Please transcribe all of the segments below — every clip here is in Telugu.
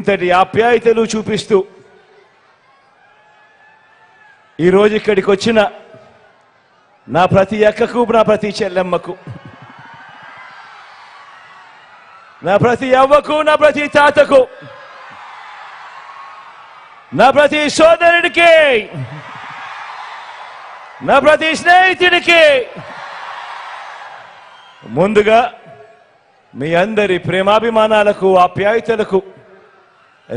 ఇంతటి ఆప్యాయతలు చూపిస్తూ ఈరోజు ఇక్కడికి వచ్చిన నా ప్రతి అక్కకు, నా ప్రతి చెల్లెమ్మకు, నా ప్రతి అవ్వకు, నా ప్రతి తాతకు, నా ప్రతి సోదరుడికి, నా ప్రతి స్నేహితుడికి ముందుగా మీ అందరి ప్రేమాభిమానాలకు, ఆప్యాయతలకు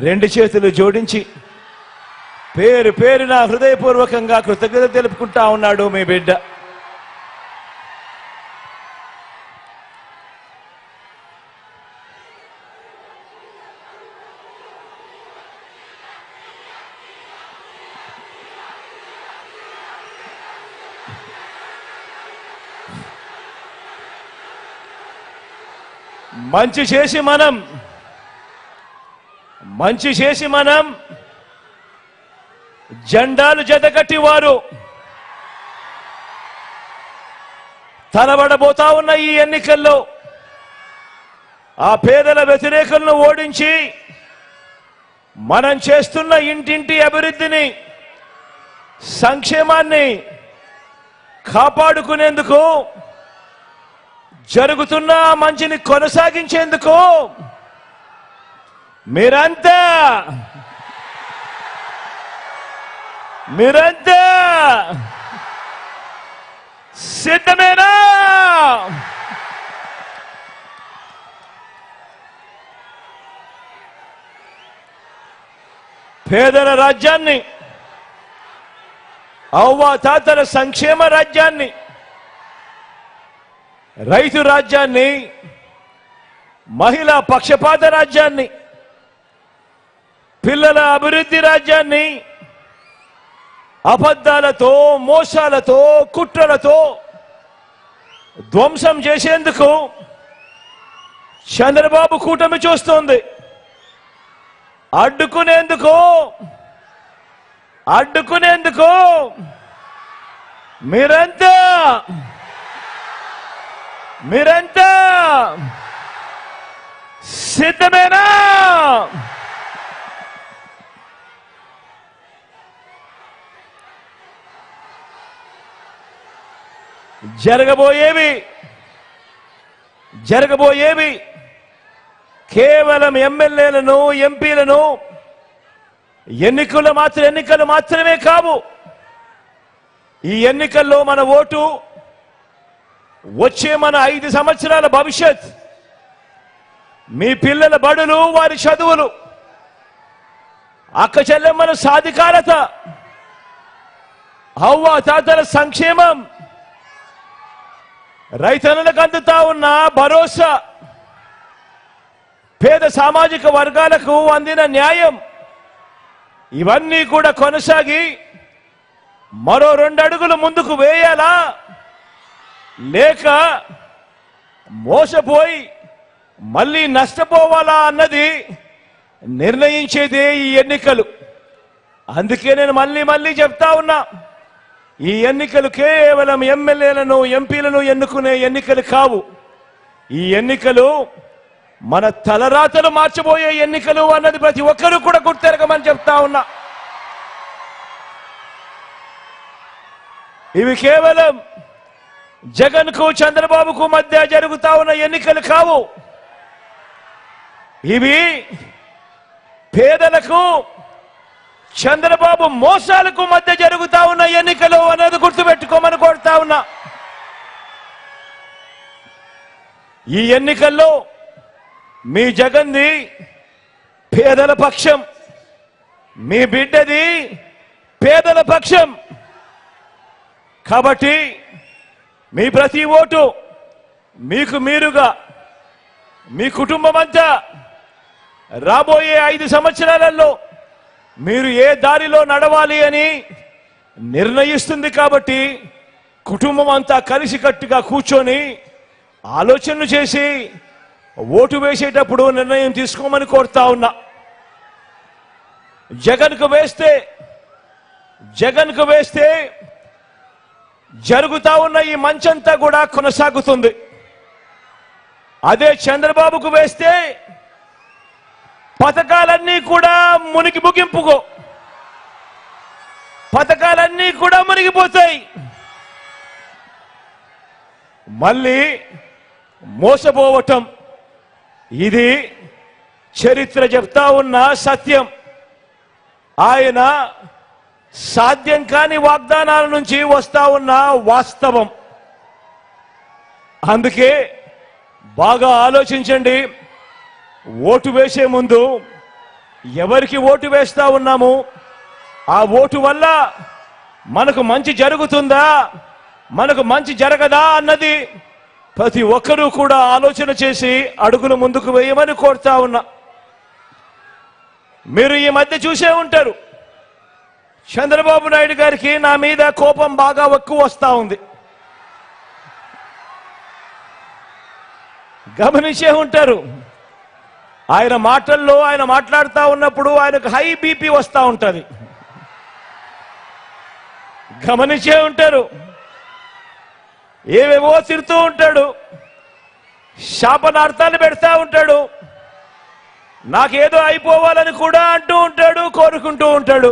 రెండు చేతులు జోడించి పేరు పేరున హృదయపూర్వకంగా కృతజ్ఞత తెలుపుకుంటా ఉన్నాడు మీ బిడ్డ. మంచి చేసి మనం జెండాలు జతకట్టి వారు తలబడబోతా ఉన్న ఈ ఎన్నికల్లో ఆ పేదల వ్యతిరేకులను ఓడించి మనం చేస్తున్న ఇంటింటి అభివృద్ధిని, సంక్షేమాన్ని కాపాడుకునేందుకు, జరుగుతున్న మంచిని కొనసాగించేందుకు మీరంతా సిద్ధమేనా? పేదల రాజ్యాన్ని, అవ్వాతాతల సంక్షేమ రాజ్యాన్ని, రైతు రాజ్యాన్ని, మహిళా పక్షపాత రాజ్యాన్ని, పిల్లల అభివృద్ధి రాజ్యాన్ని అబద్ధాలతో, మోసాలతో, కుట్రలతో ధ్వంసం చేసేందుకు చంద్రబాబు కూటమి చూస్తోంది. అడ్డుకునేందుకు మీరంతా సిద్ధమేనా? జరగబోయేవి కేవలం ఎమ్మెల్యేలను, ఎంపీలను ఎన్నికలు మాత్రమే కావు. ఈ ఎన్నికల్లో మన ఓటు వచ్చే మన 5 సంవత్సరాల భవిష్యత్, మీ పిల్లల బడులు, వారి చదువులు, అక్క చెల్లెమ్మల సాధికారత, అవ్వ తాతల సంక్షేమం, రైతన్నలకు అందుతా ఉన్న భరోసా, పేద సామాజిక వర్గాలకు అందిన న్యాయం, ఇవన్నీ కూడా కొనసాగి మరో 2 అడుగులు ముందుకు వేయాలా, లేక మోసపోయి మళ్ళీ నష్టపోవాలా అన్నది నిర్ణయించేదే ఈ ఎన్నికలు. అందుకే నేను మళ్ళీ చెప్తా ఉన్నా, ఈ ఎన్నికలు కేవలం ఎమ్మెల్యేలను, ఎంపీలను ఎన్నుకునే ఎన్నికలు కావు. ఈ ఎన్నికలు మన తలరాతలు మార్చబోయే ఎన్నికలు అన్నది ప్రతి ఒక్కరూ కూడా గుర్తెరగమని చెప్తా ఉన్నా. ఇవి కేవలం జగన్కు, చంద్రబాబుకు మధ్య జరుగుతా ఉన్న ఎన్నికలు కావు. ఇవి పేదలకు, చంద్రబాబు మోసాలకు మధ్య జరుగుతా ఉన్న ఎన్నికలు అనేది గుర్తుపెట్టుకోమని కోరుతా ఉన్నా. ఈ ఎన్నికల్లో మీ జగన్ది పేదల పక్షం, మీ బిడ్డది పేదల పక్షం. కాబట్టి మీ ప్రతి ఓటు మీకు మీరుగా, మీ కుటుంబం అంతా రాబోయే 5 సంవత్సరాలలో మీరు ఏ దారిలో నడవాలి అని నిర్ణయిస్తుంది. కాబట్టి కుటుంబం అంతా కలిసికట్టుగా కూర్చొని ఆలోచనలు చేసి ఓటు వేసేటప్పుడు నిర్ణయం తీసుకోమని కోరుతా ఉన్నా. జగన్కు వేస్తే జరుగుతా ఉన్న ఈ మంచంతా కూడా కొనసాగుతుంది. అదే చంద్రబాబుకు వేస్తే పథకాలన్నీ కూడా ముగింపుకో పథకాలన్నీ కూడా మునిగిపోతాయి. మళ్ళీ మోసపోవటం ఇది చరిత్ర చెప్తా ఉన్న సత్యం. ఆయన సాధ్యం కాని వాగ్దానాల నుంచి వస్తా ఉన్న వాస్తవం. అందుకే బాగా ఆలోచించండి. ఓటు వేసే ముందు ఎవరికి ఓటు వేస్తా ఉన్నాము, ఆ ఓటు వల్ల మనకు మంచి జరుగుతుందా, మనకు మంచి జరగదా అన్నది ప్రతి ఒక్కరూ కూడా ఆలోచన చేసి అడుగులు ముందుకు వేయమని కోరుతా ఉన్నా. మీరు ఈ మధ్య చూసే ఉంటారు, చంద్రబాబు నాయుడు గారికి నా మీద కోపం బాగా ఎక్కువ వస్తా ఉంది. గమనించే ఉంటారు. ఆయన మాటల్లో ఆయన మాట్లాడుతూ ఉన్నప్పుడు ఆయనకు హై బీపీ వస్తూ ఉంటుంది. గమనించే ఉంటారు. ఏవేవో తిడుతూ ఉంటాడు, శాపనార్థాలు పెడతా ఉంటాడు, నాకేదో అయిపోవాలని కూడా అంటూ ఉంటాడు, కోరుకుంటూ ఉంటాడు.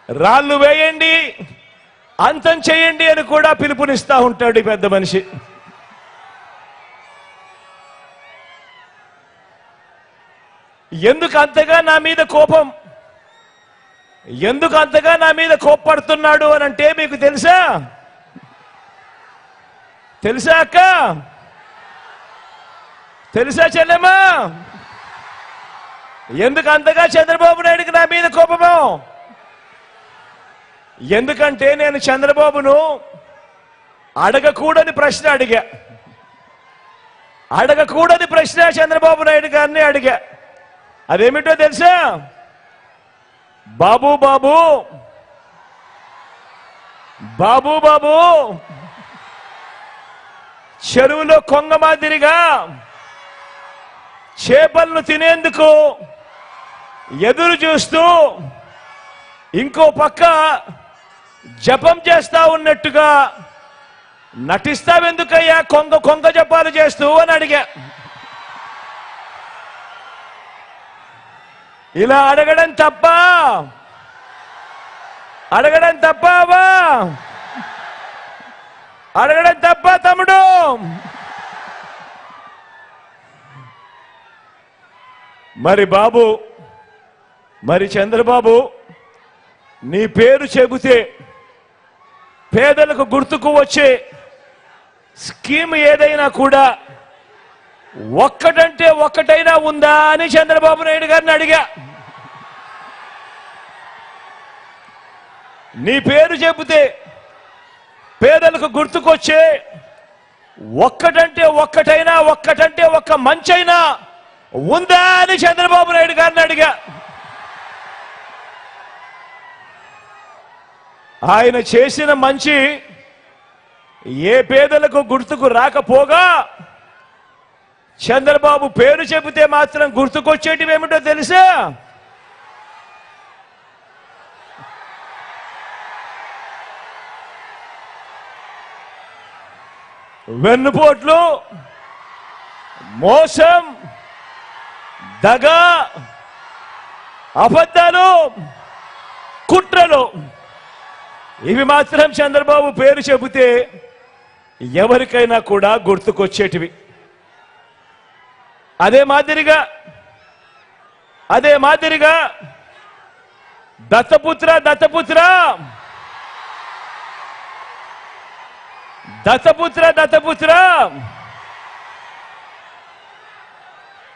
రాళ్ళు వేయండి, అంతం చేయండి అని కూడా పిలుపునిస్తా ఉంటాడు ఈ పెద్ద మనిషి. ఎందుకు అంతగా నా మీద కోపం, ఎందుకు అంతగా నా మీద కోప్పడుతున్నాడు అని అంటే మీకు తెలుసా? తెలుసా అక్క? తెలుసా చెల్లెమ్మా? ఎందుకు అంతగా చంద్రబాబు నాయుడికి నా మీద కోపమో? ఎందుకంటే నేను చంద్రబాబును అడగకూడని ప్రశ్న అడిగా. అడగకూడని ప్రశ్న చంద్రబాబు నాయుడు గారిని అడిగా. అదేమిటో తెలుసా? బాబు బాబు బాబు బాబు చెరువులో కొంగ మాదిరిగా చేపలను తినేందుకు ఎదురు చూస్తూ ఇంకో పక్క జపం చేస్తా ఉన్నట్టుగా నటిస్తావెందుకయ్యా కొంగ కొంగ జపాలు చేస్తూ అని అడిగా. ఇలా అడగడం తప్ప? అడగడం తప్పవా? అడగడం తప్ప తమ్ముడు? మరి బాబు, మరి చంద్రబాబు, నీ పేరు చెబితే పేదలకు గుర్తుకు వచ్చే స్కీమ్ ఏదైనా కూడా ఒక్కటంటే ఒక్కటైనా ఉందా అని చంద్రబాబు నాయుడు గారిని అడిగా. నీ పేరు చెబితే పేదలకు గుర్తుకొచ్చే ఒక్కటంటే ఒక్కటైనా, ఒక్కటంటే ఒక్క మంచైనా ఉందా అని చంద్రబాబు నాయుడు గారిని అడిగా. ఆయన చేసిన మంచి ఏ పేదలకు గుర్తుకు రాకపోగా చంద్రబాబు పేరు చెబితే మాత్రం గుర్తుకొచ్చేటివి ఏమిటో తెలుసా? వెన్నుపోట్లు, మోసం, దగ, అబద్ధాలు, కుట్రలు. ఇవి మాత్రం చంద్రబాబు పేరు చెబితే ఎవరికైనా కూడా గుర్తుకొచ్చేటివి. అదే మాదిరిగా దత్తపుత్ర దత్తపుత్ర దత్తపుత్ర దత్తపుత్ర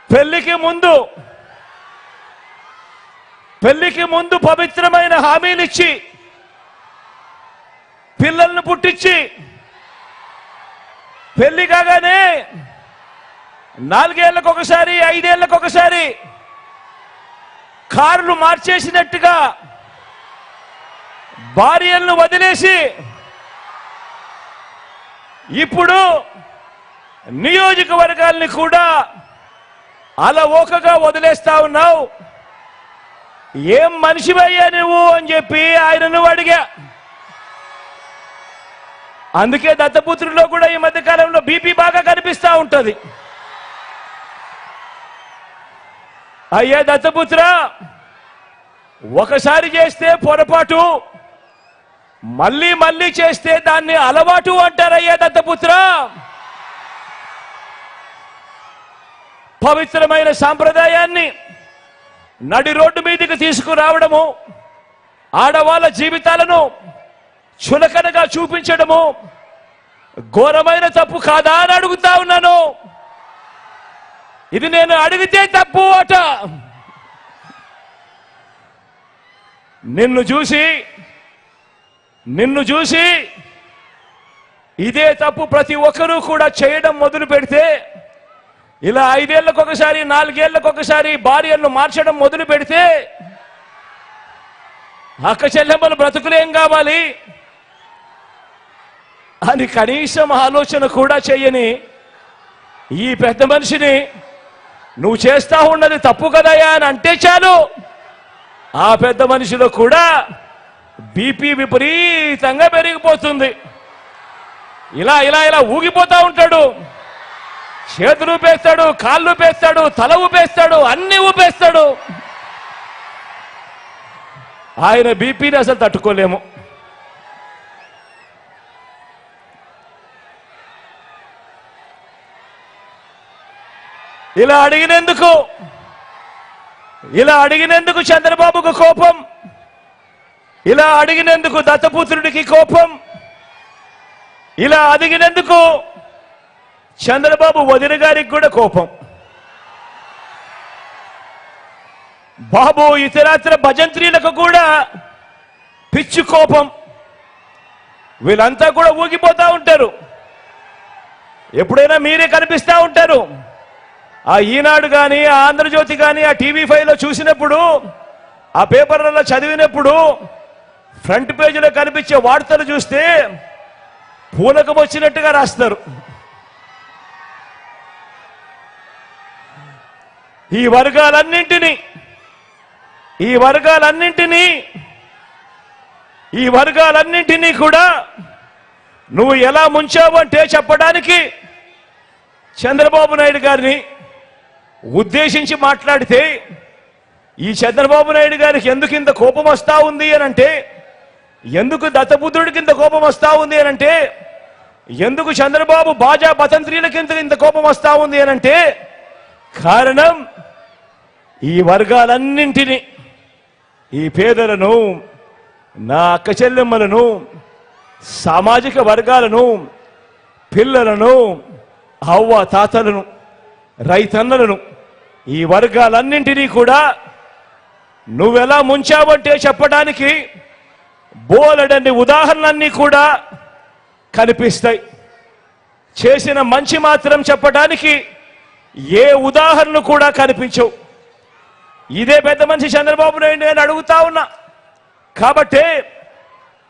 పెళ్లికి ముందు పవిత్రమైన హామీలిచ్చి పిల్లలను పుట్టించి పెళ్లి కాగానే 4 ఏళ్లకొకసారి 5 ఏళ్లకొకసారి కార్లు మార్చేసినట్టుగా భార్యలను వదిలేసి ఇప్పుడు నియోజకవర్గాల్ని కూడా అలవోకగా వదిలేస్తా ఉన్నావు. ఏం మనిషివయ్యా నువ్వు అని చెప్పి ఆయనను అడిగా. అందుకే దత్తపుత్రుల్లో కూడా ఈ మధ్య కాలంలో బీపీ బాగా కనిపిస్తా ఉంటది. అయ్యా దత్తపుత్ర, ఒకసారి చేస్తే పొరపాటు, మళ్ళీ మళ్ళీ చేస్తే దాన్ని అలవాటు అంటారయ్యా దత్తపుత్ర. పవిత్రమైన సాంప్రదాయాన్ని నడి రోడ్డు మీదకి తీసుకురావడము, ఆడవాళ్ళ జీవితాలను చులకనగా చూపించడము ఘోరమైన తప్పు కాదా అని అడుగుతా ఉన్నాను. ఇది నేను అడిగితే తప్పు అట. నిన్ను చూసి ఇదే తప్పు ప్రతి ఒక్కరూ కూడా చేయడం మొదలు పెడితే, ఇలా 5 ఏళ్లకొకసారి 4 ఏళ్లకొకసారి భార్యలను మార్చడం మొదలు పెడితే అక్క చెల్లెమ్మల బ్రతుకులేం కావాలి అని కనీసం ఆలోచన కూడా చెయ్యని ఈ పెద్ద మనిషిని నువ్వు చేస్తా ఉన్నది తప్పు కదయ్యా అని అంటే చాలు, ఆ పెద్ద మనిషిలో కూడా బీపీ విపరీతంగా పెరిగిపోతుంది. ఇలా ఇలా ఇలా ఊగిపోతా ఉంటాడు. చేతులు ఊపేస్తాడు, కాళ్ళు ఊపేస్తాడు, తల ఊపేస్తాడు, అన్ని ఊపేస్తాడు. ఆయన బీపీని అసలు తట్టుకోలేము. ఇలా అడిగినందుకు చంద్రబాబుకు కోపం, ఇలా అడిగినందుకు దత్తపుత్రుడికి కోపం, ఇలా అడిగినందుకు చంద్రబాబు వదిన గారికి కూడా కోపం. బాబు ఇతరాత్ర భజంత్రీలకు కూడా పిచ్చి కోపం. వీళ్ళంతా కూడా ఊగిపోతా ఉంటారు. ఎప్పుడైనా మీరే కనిపిస్తూ ఉంటారు. ఆ ఈనాడు కానీ, ఆ ఆంధ్రజ్యోతి కానీ, ఆ టీవీ5లో చూసినప్పుడు, ఆ పేపర్లలో చదివినప్పుడు ఫ్రంట్ పేజీలో కనిపించే వార్తలు చూస్తే పూనకం వచ్చినట్టుగా రాస్తారు. ఈ వర్గాలన్నింటినీ కూడా నువ్వు ఎలా ముంచావు అంటే చెప్పడానికి చంద్రబాబు నాయుడు గారిని ఉద్దేశించి మాట్లాడితే, ఈ చంద్రబాబు నాయుడు గారికి ఎందుకు ఇంత కోపం వస్తా ఉంది అని అంటే, ఎందుకు దత్తపుత్రుడికి ఇంత కోపం వస్తా ఉంది అని అంటే, ఎందుకు చంద్రబాబు బాజా బతంత్రీలకి ఇంత కోపం వస్తా ఉంది అని అంటే, కారణం ఈ వర్గాలన్నింటినీ, ఈ పేదలను, నా అక్క చెల్లెమ్మలను, సామాజిక వర్గాలను, పిల్లలను, అవ్వ తాతలను, రైతన్నలను, ఈ వర్గాలన్నింటినీ కూడా నువ్వెలా ముంచావంటే చెప్పడానికి బోలెడన్ని ఉదాహరణలన్నీ కూడా కనిపిస్తాయి. చేసిన మంచి మాత్రం చెప్పడానికి ఏ ఉదాహరణ కూడా కనిపించవు. ఇదే పెద్ద మనిషి చంద్రబాబు నాయుడు నేను అడుగుతా ఉన్నా. కాబట్టే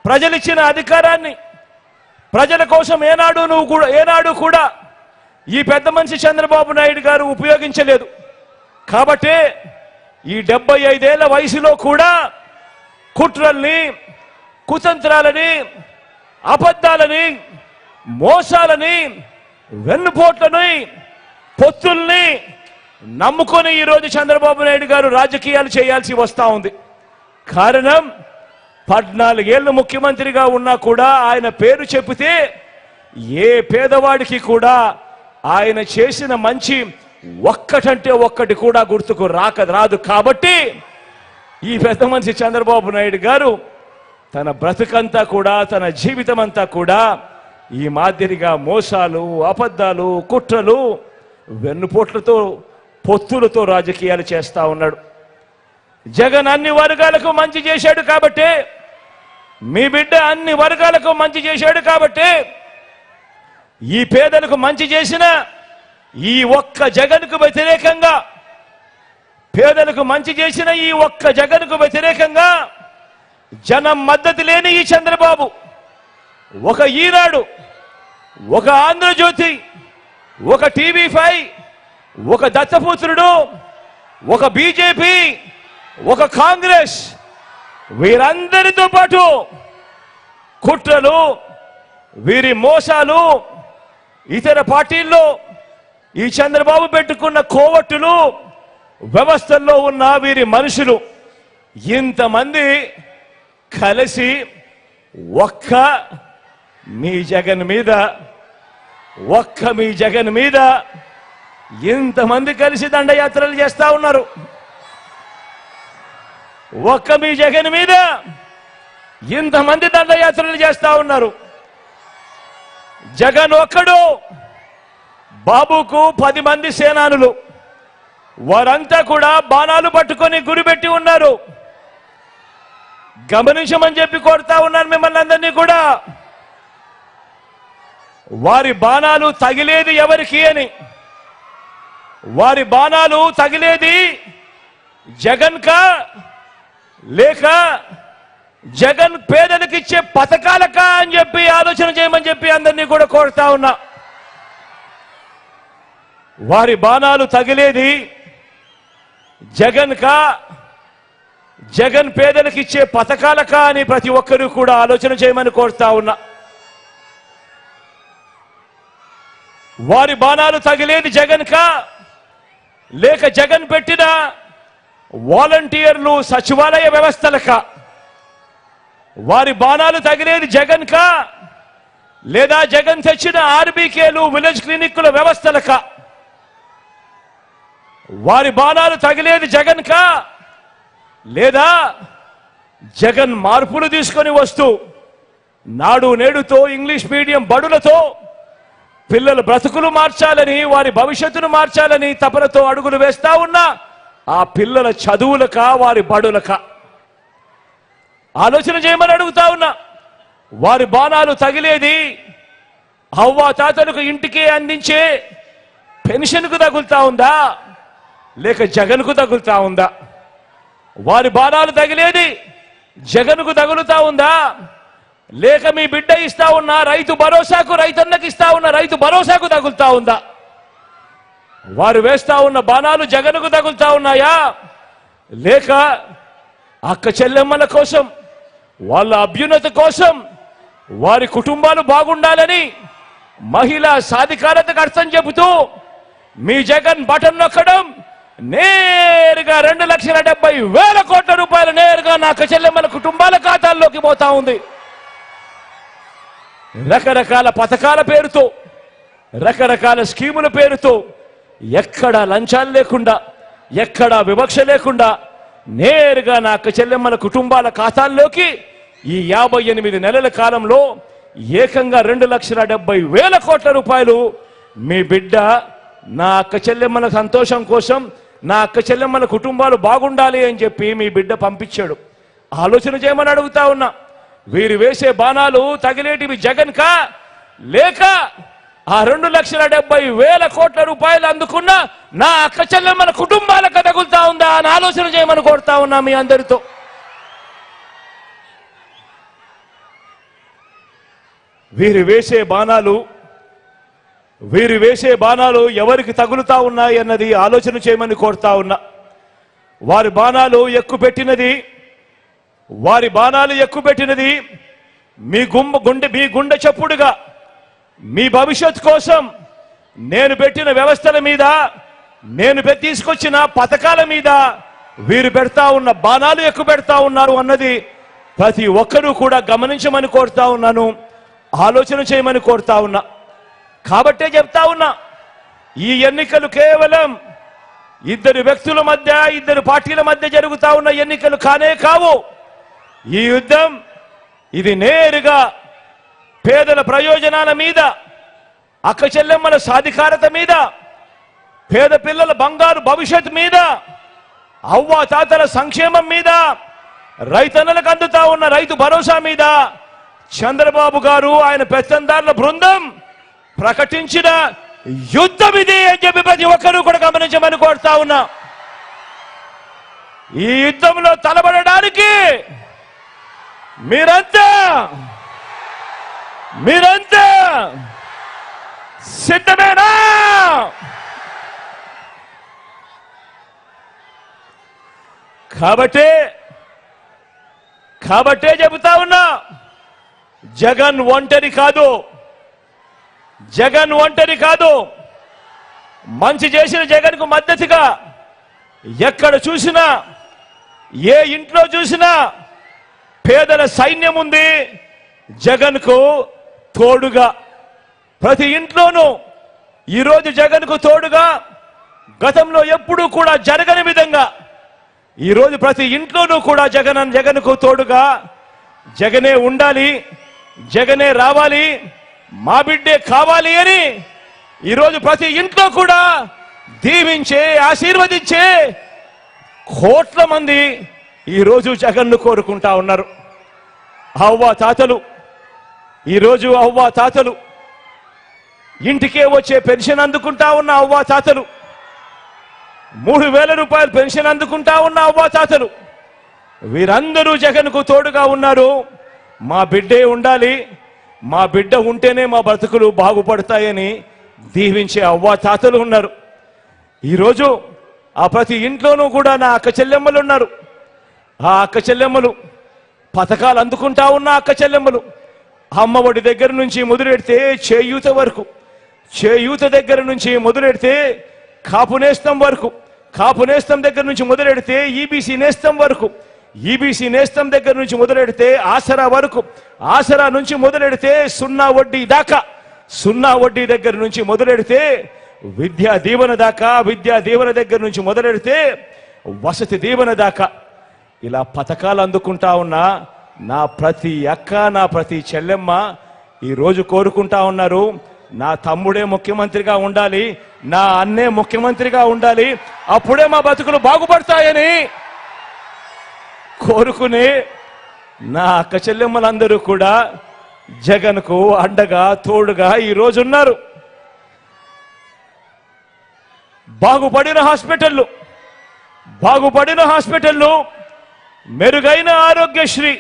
ప్రజలిచ్చిన అధికారాన్ని ప్రజల కోసం ఏనాడు కూడా ఈ పెద్ద మనిషి చంద్రబాబు నాయుడు గారు ఉపయోగించలేదు. కాబట్టే ఈ 75 ఏళ్ల వయసులో కూడా కుట్రల్ని, కుతంత్రాలని, అబద్ధాలని, మోసాలని, వెన్నుపోట్లని, పొత్తుల్ని నమ్ముకొని ఈరోజు చంద్రబాబు నాయుడు గారు రాజకీయాలు చేయాల్సి వస్తా ఉంది. కారణం 14 ఏళ్ళు ముఖ్యమంత్రిగా ఉన్నా కూడా ఆయన పేరు చెబితే ఏ పేదవాడికి కూడా ఆయన చేసిన మంచి ఒక్కటంటే ఒక్కటి కూడా గుర్తుకు రాదు. కాబట్టి ఈ పెద్ద మనిషి చంద్రబాబు నాయుడు గారు తన బ్రతుకంతా కూడా, తన జీవితం అంతా కూడా ఈ మాదిరిగా మోసాలు, అబద్ధాలు, కుట్రలు, వెన్నుపోట్లతో, పొత్తులతో రాజకీయాలు చేస్తా ఉన్నాడు. జగన్ అన్ని వర్గాలకు మంచి చేశాడు కాబట్టి, మీ బిడ్డ అన్ని వర్గాలకు మంచి చేశాడు కాబట్టి, ఈ పేదలకు మంచి చేసిన ఈ ఒక్క జగన్కు వ్యతిరేకంగా, పేదలకు మంచి చేసిన ఈ ఒక్క జగన్కు వ్యతిరేకంగా జనం మద్దతు లేని ఈ చంద్రబాబు ఒక ఈనాడు, ఒక ఆంధ్రజ్యోతి, ఒక టీవీ5, ఒక దత్తపుత్రుడు, ఒక బీజేపీ, ఒక కాంగ్రెస్, వీరందరితో పాటు కుట్రలు, వీరి మోసాలు, ఇతర పార్టీల్లో ఈ చంద్రబాబు పెట్టుకున్న కోవట్టులు, వ్యవస్థల్లో ఉన్న వీరి మనుషులు ఇంతమంది కలిసి ఒక్క మీ జగన్ మీద ఇంతమంది కలిసి దండయాత్రలు చేస్తా ఉన్నారు. ఒక్క మీ జగన్ మీద ఇంతమంది దండయాత్రలు చేస్తా ఉన్నారు. జగన్ ఒక్కడు, బాబుకు 10 మంది సేనానులు, వారంతా కూడా బాణాలు పట్టుకొని గురిపెట్టి ఉన్నారు. గమనించమని చెప్పి కోరుతా ఉన్నాను మిమ్మల్ని అందరినీ కూడా. వారి బాణాలు తగిలేది ఎవరికి అని, వారి బాణాలు తగిలేది జగన్ కా లేక జగన్ పేదలకు ఇచ్చే పథకాలకా అని చెప్పి ఆలోచన చేయమని చెప్పి అందరినీ కూడా కోరుతా ఉన్నా. వారి బాణాలు తగిలేది జగన్ కా, జగన్ పేదలకు ఇచ్చే పథకాలకా అని ప్రతి ఒక్కరూ కూడా ఆలోచన చేయమని కోరుతా ఉన్నా. వారి బాణాలు తగిలేది జగన్ కా లేక జగన్ పెట్టిన వాలంటీర్లు సచివాలయ వ్యవస్థలకా? వారి బాణాలు తగిలేది జగన్ కా లేదా జగన్ తెచ్చిన ఆర్బీకేలు విలేజ్ క్లినిక్ల వ్యవస్థలకా? వారి బాణాలు తగిలేది జగన్ కా లేదా జగన్ మార్పులు తీసుకొని వస్తూ నాడు నేడుతో ఇంగ్లీష్ మీడియం బడులతో పిల్లల బ్రతుకులు మార్చాలని, వారి భవిష్యత్తును మార్చాలని తపనతో అడుగులు వేస్తా ఉన్నా ఆ పిల్లల చదువులకా వారి బడులకా? ఆలోచన చేయమని అడుగుతా ఉన్నా. వారి బాణాలు తగిలేది అవ్వా తాతలకు ఇంటికే అందించే పెన్షన్కు తగులుతా ఉందా లేక జగన్కు తగులుతా ఉందా? వారి బాణాలు తగిలేది జగన్కు తగులుతా ఉందా లేక మీ బిడ్డ ఇస్తా ఉన్న రైతు భరోసాకు, రైతన్నకి ఇస్తా ఉన్న రైతు భరోసాకు తగులుతా ఉందా? వారు వేస్తా ఉన్న బాణాలు జగన్కు తగులుతా ఉన్నాయా లేక అక్క చెల్లెమ్మల కోసం, వాళ్ళ అభ్యున్నతి కోసం, వారి కుటుంబాలు బాగుండాలని మహిళా సాధికారతకు అర్థం చెబుతూ మీ జగన్ బటన్ నొక్కడం నేరుగా 2,70,000 కోట్ల రూపాయలు నేరుగా నా అక్క చెల్లెమ్మల కుటుంబాల ఖాతాల్లోకి పోతా ఉంది. రకరకాల పథకాల పేరుతో, రకరకాల స్కీముల పేరుతో ఎక్కడా లంచాలు లేకుండా, ఎక్కడా వివక్ష లేకుండా నేరుగా నా అక్క చెల్లెమ్మల కుటుంబాల ఖాతాల్లోకి ఈ 58 నెలల కాలంలో ఏకంగా 2,70,000 కోట్ల రూపాయలు మీ బిడ్డ నా అక్క చెల్లెమ్మల సంతోషం కోసం, నా అక్క చెల్లెమ్మల కుటుంబాలు బాగుండాలి అని చెప్పి మీ బిడ్డ పంపించాడు. ఆలోచన చేయమని అడుగుతా ఉన్నా. వీరు వేసే బాణాలు తగిలేటివి జగన్ కా లేక ఆ 2,70,000 కోట్ల రూపాయలు అందుకున్న నా అక్క చెల్లెమ్మల కుటుంబాలకు తగులుతా ఉందా అని ఆలోచన చేయమని కోరుతా ఉన్నా మీ అందరితో. వీరు వేసే బాణాలు ఎవరికి తగులుతా ఉన్నాయి అన్నది ఆలోచన చేయమని కోరుతా ఉన్నా. వారి బాణాలు ఎక్కుపెట్టినది మీ గుండె చప్పుడుగా, మీ భవిష్యత్ కోసం నేను పెట్టిన వ్యవస్థల మీద, నేను తీసుకొచ్చిన పథకాల మీద వీరు పెడతా ఉన్న బాణాలు ఎక్కువ పెడతా ఉన్నారు అన్నది ప్రతి ఒక్కరూ కూడా గమనించమని కోరుతా ఉన్నాను, ఆలోచన చేయమని కోరుతా ఉన్నా. కాబట్టే చెప్తా ఉన్నా, ఈ ఎన్నికలు కేవలం 2 వ్యక్తుల మధ్య, 2 పార్టీల మధ్య జరుగుతా ఉన్న ఎన్నికలు కానే కావు. ఈ యుద్ధం ఇది నేరుగా పేదల ప్రయోజనాల మీద, అక్క చెల్లెమ్మల సాధికారత మీద, పేద పిల్లల బంగారు భవిష్యత్ మీద, అవ్వా తాతల సంక్షేమం మీద, రైతన్నలకు అందుతా ఉన్న రైతు భరోసా మీద చంద్రబాబు గారు ఆయన పెత్తందారుల బృందం ప్రకటించిన యుద్ధం ఇది అని చెప్పి ప్రతి ఒక్కరూ కూడా గమనించమని కోరుతా ఉన్నా. ఈ యుద్ధంలో తలబడడానికి మీరంతా సిద్ధమేనా? కాబట్టే చెబుతా ఉన్నా, జగన్ ఒంటరి కాదు. మంచి చేసిన జగన్కు మద్దతుగా ఎక్కడ చూసినా ఏ ఇంట్లో చూసినా పేదల సైన్యం ఉంది జగన్కు తోడుగా. ప్రతి ఇంట్లోనూ ఈరోజు జగన్కు తోడుగా గతంలో ఎప్పుడూ కూడా జరగని విధంగా ఈరోజు ప్రతి ఇంట్లోనూ కూడా జగన్కు తోడుగా జగనే ఉండాలి, జగనే రావాలి, మా బిడ్డే కావాలి అని ఈరోజు ప్రతి ఇంట్లో కూడా దీవించే ఆశీర్వదించే కోట్ల మంది ఈరోజు జగన్ను కోరుకుంటా ఉన్నారు. అవ్వ తాతలు ఈరోజు అవ్వ తాతలు ఇంటికే వచ్చే పెన్షన్ అందుకుంటా ఉన్న అవ్వ తాతలు, 3,000 రూపాయలు పెన్షన్ అందుకుంటా ఉన్న అవ్వ తాతలు వీరందరూ జగన్కు తోడుగా ఉన్నారు. మా బిడ్డే ఉండాలి, మా బిడ్డ ఉంటేనే మా బ్రతుకులు బాగుపడతాయని దీవించే అవ్వ తాతలు ఉన్నారు. ఈరోజు ఆ ప్రతి ఇంట్లోనూ కూడా నా అక్క చెల్లెమ్మలు ఉన్నారు. ఆ అక్క చెల్లెమ్మలు పథకాలు అందుకుంటా ఉన్న అక్క చెల్లెమ్మలు అమ్మఒడి దగ్గర నుంచి మొదలెడితే చేయూత వరకు, చేయూత దగ్గర నుంచి మొదలెడితే కాపు నేస్తం వరకు, కాపు నేస్తం దగ్గర నుంచి మొదలెడితే ఈబీసీ నేస్తం వరకు, ఈబీసీ నేస్తం దగ్గర నుంచి మొదలెడితే ఆసరా వరకు, ఆసరా నుంచి మొదలెడితే సున్నా వడ్డీ దాకా, సున్నా వడ్డీ దగ్గర నుంచి మొదలెడితే విద్యా దీవెన దాకా, విద్యా దీవెన దగ్గర నుంచి మొదలెడితే వసతి దీవెన దాకా ఇలా పథకాలు అందుకుంటా ఉన్నా నా ప్రతి అక్క, నా ప్రతి చెల్లెమ్మ ఈరోజు కోరుకుంటా ఉన్నారు, నా తమ్ముడే ముఖ్యమంత్రిగా ఉండాలి, నా అన్నే ముఖ్యమంత్రిగా ఉండాలి, అప్పుడే మా బతుకులు బాగుపడతాయని కోరుకుని నా అక్క చెల్లెమ్మలందరూ కూడా జగన్కు అండగా తోడుగా ఈరోజు ఉన్నారు. బాగుపడిన హాస్పిటళ్ళు, మెరుగైన ఆరోగ్యశ్రీ,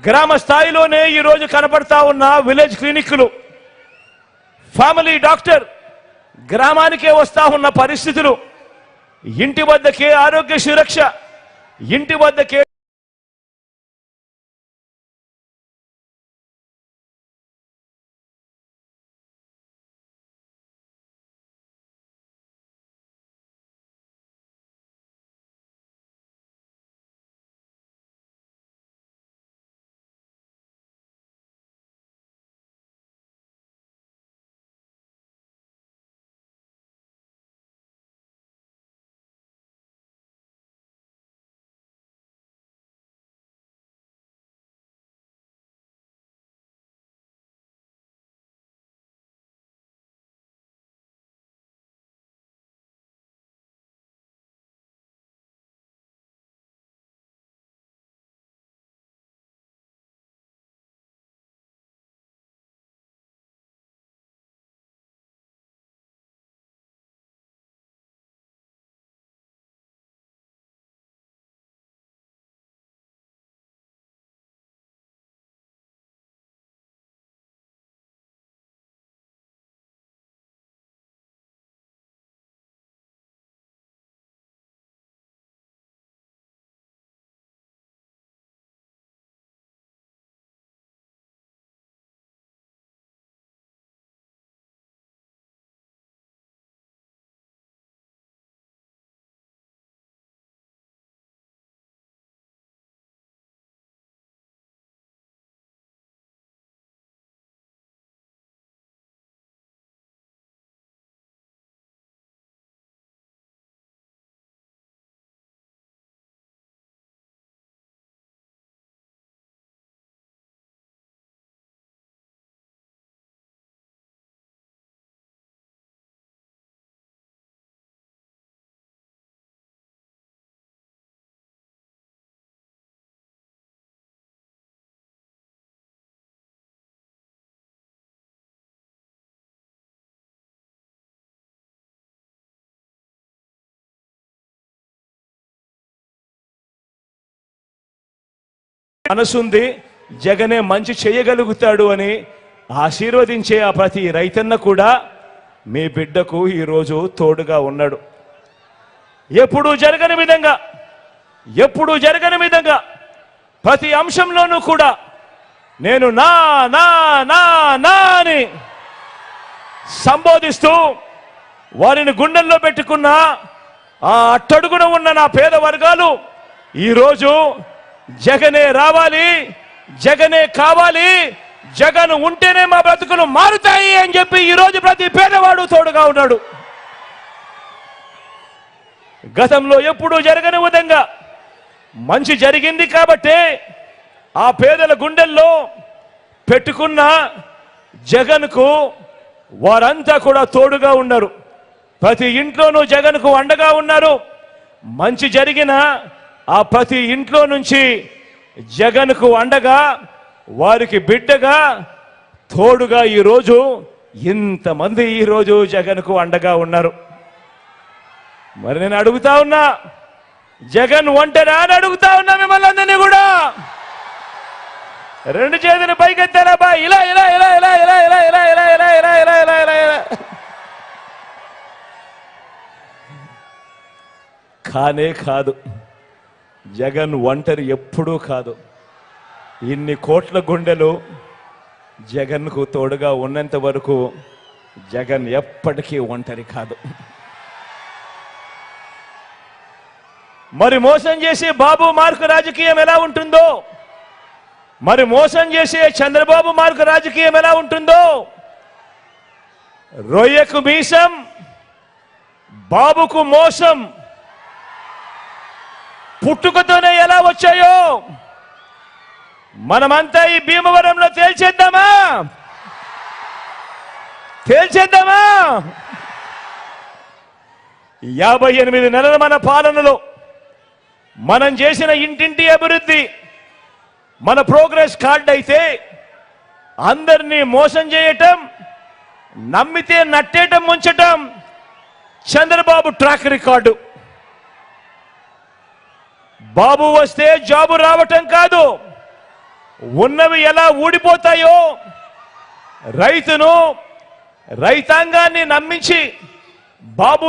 గ్రామ స్థాయిలోనే ఈరోజు కనపడతా ఉన్న విలేజ్ క్లినిక్లు, ఫ్యామిలీ డాక్టర్ గ్రామానికే వస్తా ఉన్న పరిస్థితులు, ఇంటి వద్దకే ఆరోగ్య సురక్ష, ఇంటి వద్దకే మనసుంది, జగనే మంచి చేయగలుగుతాడు అని ఆశీర్వదించే ఆ ప్రతి రైతన్న కూడా మీ బిడ్డకు ఈరోజు తోడుగా ఉన్నాడు. ఎప్పుడూ జరగని విధంగా ప్రతి అంశంలోనూ కూడా నేను నా నా నా నా అని సంబోధిస్తూ వారిని గుండెల్లో పెట్టుకున్న ఆ అట్టడుగున ఉన్న నా పేద వర్గాలు ఈరోజు జగనే రావాలి, జగనే కావాలి, జగన్ ఉంటేనే మా బ్రతుకులు మారుతాయి అని చెప్పి ఈరోజు ప్రతి పేదవాడు తోడుగా ఉన్నాడు. గతంలో ఎప్పుడూ జరగని విధంగా మంచి జరిగింది కాబట్టి ఆ పేదల గుండెల్లో పెట్టుకున్న జగన్కు వారంతా కూడా తోడుగా ఉన్నారు. ప్రతి ఇంట్లోనూ జగన్కు అండగా ఉన్నారు. మంచి జరిగిన ఆ ప్రతి ఇంట్లో నుంచి జగన్కు అండగా, వారికి బిడ్డగా, తోడుగా ఈరోజు ఇంతమంది ఈరోజు జగన్కు అండగా ఉన్నారు. మరి నేను అడుగుతా ఉన్నా, జగన్ ఒంటరా అని అడుగుతా ఉన్నా మిమ్మల్ని అందరినీ కూడా. రెండు చేతులు పైకెత్తారా బా, ఇలా ఇలా ఇలా ఇలా ఇలా ఇలా ఇలా ఇలా ఇలా ఇలా ఇలా ఇలా ఇలా ఇలా. కానే కాదు, జగన్ ఒంటరి ఎప్పుడూ కాదు. ఇన్ని కోట్ల గుండెలు జగన్కు తోడుగా ఉన్నంత వరకు జగన్ ఎప్పటికీ ఒంటరి కాదు. మరి మోసం చేసే బాబు మార్కు రాజకీయం ఎలా ఉంటుందో, మరి మోసం చేసే చంద్రబాబు మార్కు రాజకీయం ఎలా ఉంటుందో, రొయ్యకు మీసం, బాబుకు మోసం పుట్టుకతోనే ఎలా వచ్చాయో మనమంతా ఈ భీమవరంలో తేల్చేద్దామా? తేల్చేద్దామా? 58 నెలల మన పాలనలో మనం చేసిన ఇంటింటి అభివృద్ధి మన ప్రోగ్రెస్ కార్డ్ అయితే, అందరినీ మోసం చేయటం, నమ్మితే నట్టేయటం, ముంచటం చంద్రబాబు ట్రాక్ రికార్డు. బాబు వస్తే జాబు రావటం కాదు, ఉన్నవి ఎలా ఊడిపోతాయో, రైతును, రైతాంగాన్ని నమ్మించి బాబు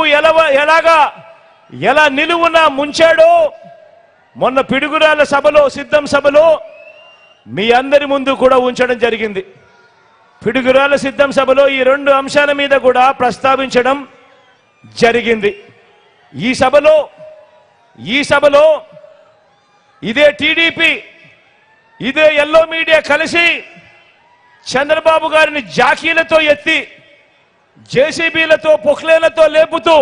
ఎలా నిలువున ముంచాడో మొన్న పిడుగురాల సభలో, సిద్ధం సభలో మీ అందరి ముందు కూడా ఉంచడం జరిగింది. పిడుగురాల సిద్ధం సభలో ఈ 2 అంశాల మీద కూడా ప్రస్తావించడం జరిగింది. ఈ సభలో ఇదే టీడీపీ, ఇదే ఎల్లో మీడియా కలిసి చంద్రబాబు గారిని జాకీలతో ఎత్తి, జేసీబీలతో, పొక్లేలతో లేపుతూ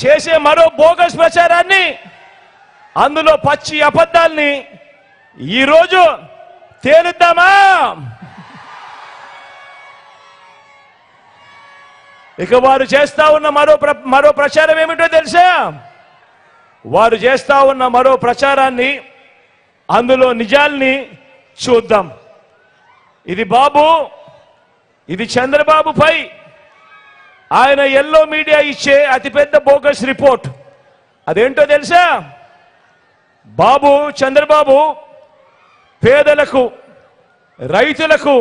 చేసే మరో బోగస్ ప్రచారాన్ని, అందులో పచ్చి అబద్ధాల్ని ఈరోజు తేలుద్దామా? ఇక వారు చేస్తా ఉన్న మరో ప్రచారం ఏమిటో తెలుసా? వారు చేస్తా ఉన్న మరో ప్రచారాన్ని, అందులో నిజాల్ని చూద్దాం. ఇది చంద్రబాబుపై ఆయన ఎల్లో మీడియా ఇచ్చే అతిపెద్ద బోగస్ రిపోర్ట్. అదేంటో తెలుసా? చంద్రబాబు పేదలకు, రైతులకు,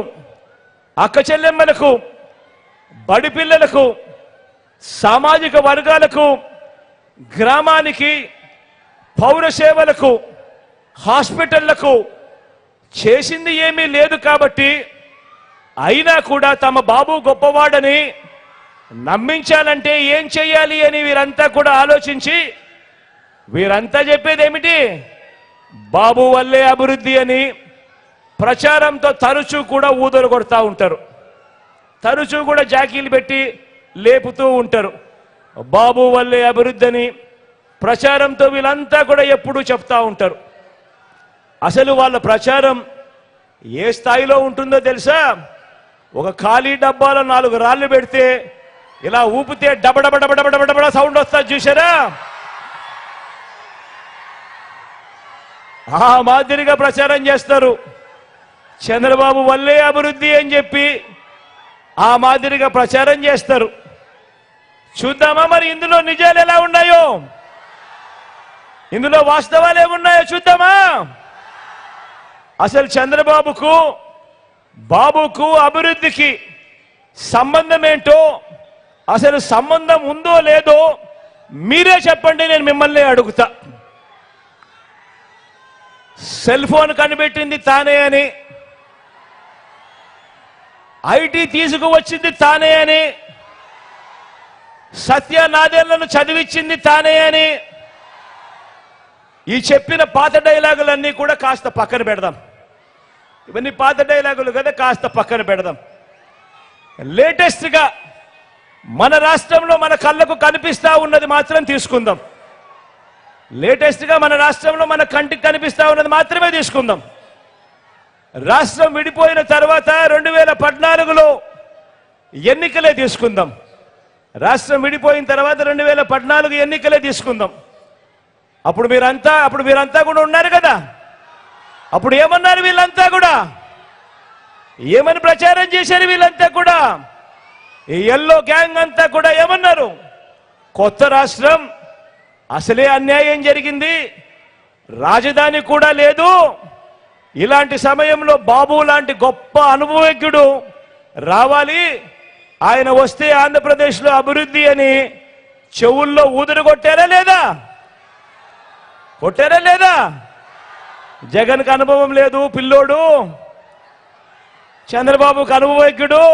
అక్క చెల్లెమ్మలకు, బడి పిల్లలకు, సామాజిక వర్గాలకు, గ్రామానికి, పౌర సేవలకు, హాస్పిటళ్లకు చేసింది ఏమీ లేదు కాబట్టి, అయినా కూడా తమ బాబు గొప్పవాడని నమ్మించాలంటే ఏం చెయ్యాలి అని వీరంతా కూడా ఆలోచించి, వీరంతా చెప్పేది ఏమిటి? బాబు వల్లే అభివృద్ధి అని ప్రచారంతో తరచూ కూడా ఊదలు కొడతా ఉంటారు. తరచూ కూడా జాకీలు పెట్టి లేపుతూ ఉంటారు. బాబు వల్లే అభివృద్ధి అని ప్రచారంతో వీళ్ళంతా కూడా ఎప్పుడూ చెప్తా ఉంటారు. అసలు వాళ్ళ ప్రచారం ఏ స్థాయిలో ఉంటుందో తెలుసా? ఒక ఖాళీ డబ్బాలో 4 రాళ్ళు పెడితే ఇలా ఊపితే డబడబడబడబడబడ సౌండ్ వస్తుంది చూసారా? ఆ మాదిరిగా ప్రచారం చేస్తారు. చంద్రబాబు వల్లే అభివృద్ధి అని చెప్పి ఆ మాదిరిగా ప్రచారం చేస్తారు. చూద్దామా మరి ఇందులో నిజాలు ఎలా ఉన్నాయో, ఇందులో వాస్తవాలు ఏమున్నాయో చూద్దామా? అసలు బాబుకు అభివృద్ధికి సంబంధం ఏంటో, అసలు సంబంధం ఉందో లేదో మీరే చెప్పండి, నేను మిమ్మల్ని అడుగుతా. సెల్ ఫోన్ కనిపెట్టింది తానే అని, ఐటీ తీసుకువచ్చింది తానే అని, సత్య నాదేళ్లను చదివించింది తానే అని ఈ చెప్పిన పాత డైలాగులన్నీ కూడా కాస్త పక్కన పెడదాం. ఇవన్నీ పాత డైలాగులు కదా, కాస్త పక్కన పెడదాం. లేటెస్ట్గా మన రాష్ట్రంలో మన కళ్ళకు కనిపిస్తా ఉన్నది మాత్రం తీసుకుందాం. లేటెస్ట్గా మన రాష్ట్రంలో మన కంటికి కనిపిస్తా ఉన్నది మాత్రమే తీసుకుందాం. రాష్ట్రం విడిపోయిన తర్వాత 2014లో ఎన్నికలే తీసుకుందాం. రాష్ట్రం విడిపోయిన తర్వాత 2014 ఎన్నికలే తీసుకుందాం. అప్పుడు మీరంతా కూడా ఉన్నారు కదా. అప్పుడు ఏమన్నారు వీళ్ళంతా కూడా? ఏమని ప్రచారం చేశారు వీళ్ళంతా కూడా? ఈ ఎల్లో గ్యాంగ్ అంతా కూడా ఏమన్నారు? కొత్త రాష్ట్రం, అసలే అన్యాయం జరిగింది, రాజధాని కూడా లేదు, ఇలాంటి సమయంలో బాబు లాంటి గొప్ప అనుభవజ్ఞుడు రావాలి, ఆయన వస్తే ఆంధ్రప్రదేశ్లో అభివృద్ధి అని చెవుల్లో ఊదరు కొట్టారా లేదా? కొట్టారా లేదా? జగన్కి అనుభవం లేదు పిల్లోడు, చంద్రబాబుకు అనుభవజ్ఞుడు,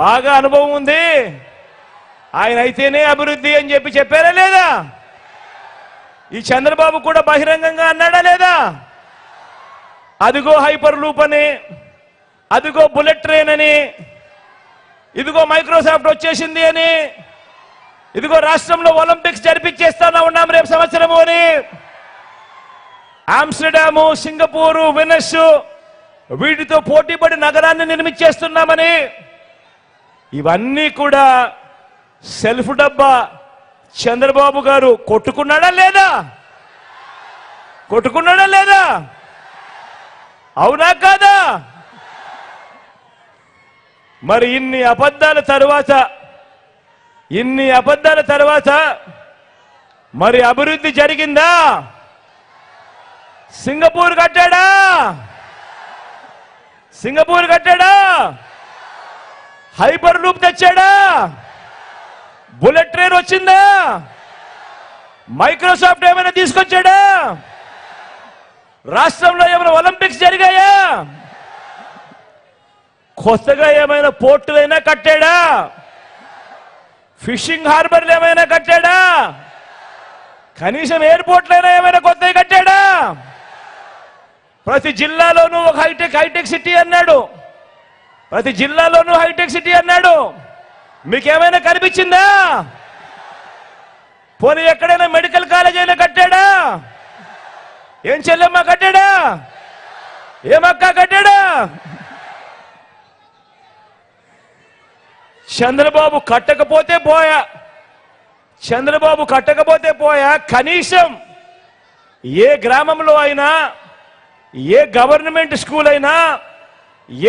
బాగా అనుభవం ఉంది, ఆయన అయితేనే అభివృద్ధి అని చెప్పారా లేదా? ఈ చంద్రబాబు కూడా బహిరంగంగా అన్నాడా లేదా? అదిగో హైపర్ లూప్ అని, అదిగో బుల్లెట్ ట్రైన్ అని, ఇదిగో మైక్రోసాఫ్ట్ వచ్చేసింది అని, ఇదిగో రాష్ట్రంలో ఒలింపిక్స్ జరిపించేస్తా ఉన్నాం రేపు సంవత్సరము అని, ఆమ్స్టర్డాము, సింగపూరు, వెనస్ వీటితో పోటీపడి నగరాన్ని నిర్మించేస్తున్నామని, ఇవన్నీ కూడా సెల్ఫ్ డబ్బా చంద్రబాబు గారు కొట్టుకున్నాడా లేదా? కొట్టుకున్నాడా లేదా? అవునా కాదా? మరి ఇన్ని అబద్ధాల తరువాత మరి అభివృద్ధి జరిగిందా? సింగపూర్ కట్టాడా? హైపర్ లూప్ తెచ్చాడా? బుల్లెట్ ట్రైన్ వచ్చిందా? మైక్రోసాఫ్ట్ ఏమైనా తీసుకొచ్చాడా? రాష్ట్రంలో ఏమైనా ఒలింపిక్స్ జరిగాయా? కొత్తగా ఏమైనా పోర్టులైనా కట్టాడా? ఫిషింగ్ హార్బర్లు ఏమైనా కట్టాడా? కనీసం ఎయిర్పోర్ట్లైనా ఏమైనా కొత్తవి కట్టాడా? ప్రతి జిల్లాలోనూ ఒక హైటెక్ సిటీ అన్నాడు. ప్రతి జిల్లాలోనూ హైటెక్ సిటీ అన్నాడు. మీకేమైనా కనిపించిందా? పోనీ ఎక్కడైనా మెడికల్ కాలేజ్ అయినా కట్టాడా? ఏం చెల్లెమ్మ కట్టాడా? ఏమక్క కట్టాడా? చంద్రబాబు కట్టకపోతే పోయా, కనీసం ఏ గ్రామంలో అయినా, ఏ గవర్నమెంట్ స్కూల్ అయినా,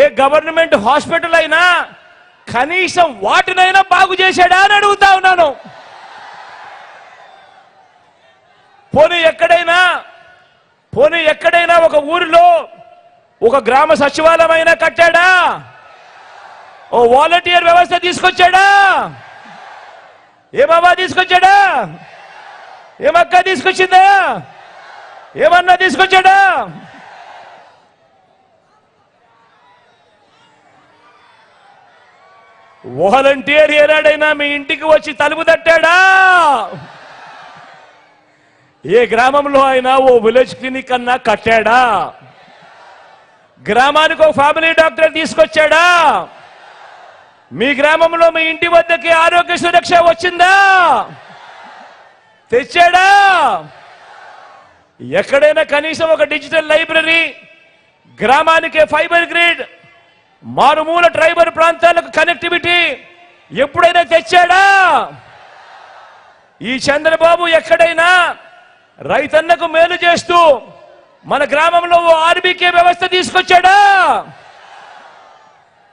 ఏ గవర్నమెంట్ హాస్పిటల్ అయినా కనీసం వాటినైనా బాగు చేశాడా అని అడుగుతా ఉన్నాను. పోనీ ఎక్కడైనా ఒక ఊరిలో ఒక గ్రామ సచివాలయం అయినా కట్టాడా? ఓ వాలంటీర్ వ్యవస్థ తీసుకొచ్చాడా? ఏ బాబా తీసుకొచ్చాడా? ఏమక్క తీసుకొచ్చిందా? ఏమన్నా తీసుకొచ్చాడా? వాలంటీర్ ఏనాడైనా మీ ఇంటికి వచ్చి తలుపు తట్టాడా? ఏ గ్రామంలో అయినా ఓ విలేజ్ క్లినిక్ అన్నా కట్టాడా? గ్రామానికి ఒక ఫ్యామిలీ డాక్టర్ తీసుకొచ్చాడా? మీ గ్రామంలో మీ ఇంటి వద్దకి ఆరోగ్య సురక్ష వచ్చిందా? తెచ్చాడా? ఎక్కడైనా కనీసం ఒక డిజిటల్ లైబ్రరీ, గ్రామానికి ఫైబర్ గ్రిడ్, మారుమూల ట్రైబల్ ప్రాంతాలకు కనెక్టివిటీ ఎప్పుడైనా తెచ్చాడా? ఈ చంద్రబాబు ఎక్కడైనా రైతన్నకు మేలు చేస్తూ మన గ్రామంలో ఓ ఆర్బీకే వ్యవస్థ తీసుకొచ్చాడా?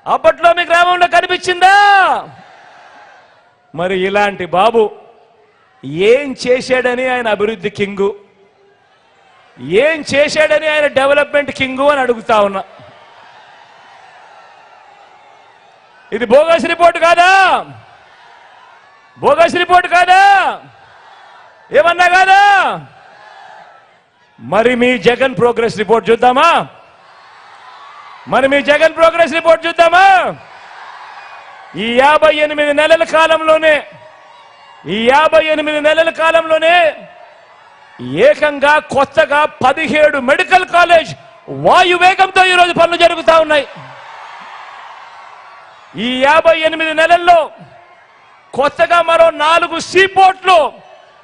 అప్పట్లో మీ గ్రామంలో కనిపించిందా? మరి ఇలాంటి బాబు ఏం చేశాడని ఆయన అభివృద్ధి కింగు, ఏం చేశాడని ఆయన డెవలప్మెంట్ కింగు అని అడుగుతా ఉన్నా. ఇది బోగస్ రిపోర్ట్ కాదా? బోగస్ రిపోర్ట్ కాదా? ఏమన్నా కాదా? మరి మీ జగన్ ప్రోగ్రెస్ రిపోర్ట్ చూద్దామా? ఈ 58 నెలల కాలంలోనే ఏకంగా కొత్తగా 17 మెడికల్ కాలేజ్ వాయువేగంతో ఈరోజు పనులు జరుగుతూ ఉన్నాయి. ఈ 58 నెలల్లో కొత్తగా మరో 4 సీపోర్ట్లు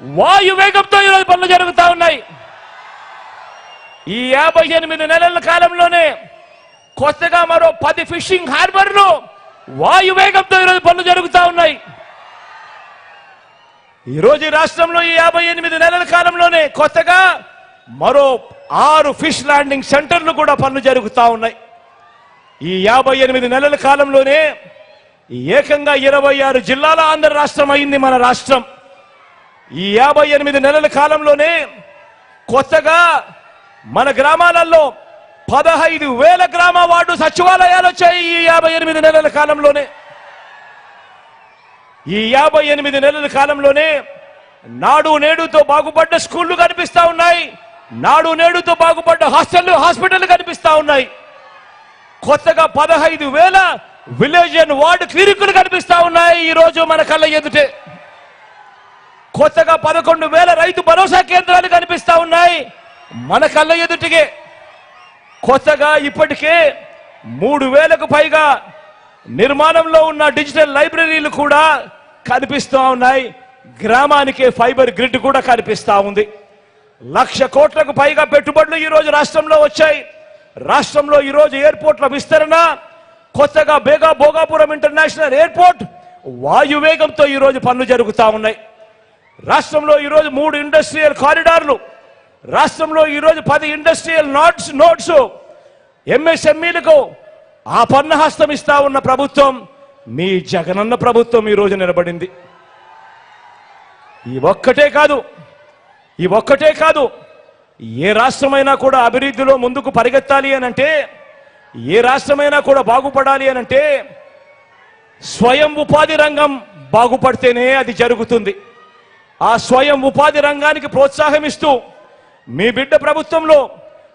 వాయువేగంతో ఈరోజు పనులు జరుగుతూ ఉన్నాయి. ఈ 58 నెలల కాలంలోనే కొత్తగా మరో 10 ఫిషింగ్ హార్బర్లు వాయువేగంతో ఈరోజు పనులు జరుగుతూ ఉన్నాయి. ఈరోజు ఈ రాష్ట్రంలో ఈ 58 నెలల కాలంలోనే కొత్తగా మరో 6 ఫిష్ ల్యాండింగ్ సెంటర్లు కూడా పనులు జరుగుతూ ఉన్నాయి. ఈ 58 నెలల కాలంలోనే ఏకంగా 26 జిల్లాల ఆంధ్ర రాష్ట్రం అయింది మన రాష్ట్రం. ఈ 58 నెలల కాలంలోనే కొత్తగా మన గ్రామాలలో 15,000 గ్రామ వార్డు సచివాలయాలు వచ్చాయి. ఈ 58 నెలల కాలంలోనే ఈ 58 నెలల కాలంలోనే నాడు నేడుతో బాగుపడ్డ స్కూళ్లు కనిపిస్తా ఉన్నాయి. నాడు నేడుతో బాగుపడ్డ హాస్పిటల్ కనిపిస్తా ఉన్నాయి. కొత్తగా 15,000 విలేజ్ అండ్ వార్డు క్లినిక్లు కనిపిస్తా ఉన్నాయి ఈ రోజు మన కళ్ళ ఎదుటే. కొత్తగా 11,000 రైతు భరోసా కేంద్రాలు కనిపిస్తా ఉన్నాయి మన కళ్ళ ఎదుటికే. కొత్తగా ఇప్పటికే 3,000కు పైగా నిర్మాణంలో ఉన్న డిజిటల్ లైబ్రరీలు కూడా కనిపిస్తూ ఉన్నాయి. గ్రామానికే ఫైబర్ గ్రిడ్ కూడా కనిపిస్తా ఉంది. 1,00,000 కోట్లకు పైగా పెట్టుబడులు ఈ రోజు రాష్ట్రంలో వచ్చాయి. రాష్ట్రంలో ఈ రోజు ఎయిర్పోర్ట్ల విస్తరణ, కొత్తగా భోగాపురం ఇంటర్నేషనల్ ఎయిర్పోర్ట్ వాయువేగంతో ఈ రోజు పనులు జరుగుతూ ఉన్నాయి. రాష్ట్రంలో ఈ రోజు 3 ఇండస్ట్రియల్ కారిడార్లు, రాష్ట్రంలో ఈ రోజు 10 ఇండస్ట్రియల్ నోట్స్ ఎంఎస్ఎంఈలకు ఆ పన్నహస్తం ఇస్తా ఉన్న ప్రభుత్వం మీ జగనన్న ప్రభుత్వం ఈ రోజు నిలబడింది. ఈ ఒక్కటే కాదు ఏ రాష్ట్రమైనా కూడా అభివృద్ధిలో ముందుకు పరిగెత్తాలి అనంటే, ఏ రాష్ట్రమైనా కూడా బాగుపడాలి అనంటే స్వయం ఉపాధి రంగం బాగుపడితేనే అది జరుగుతుంది. ఆ స్వయం ఉపాధి రంగానికి ప్రోత్సాహం ఇస్తూ మీ బిడ్డ ప్రభుత్వంలో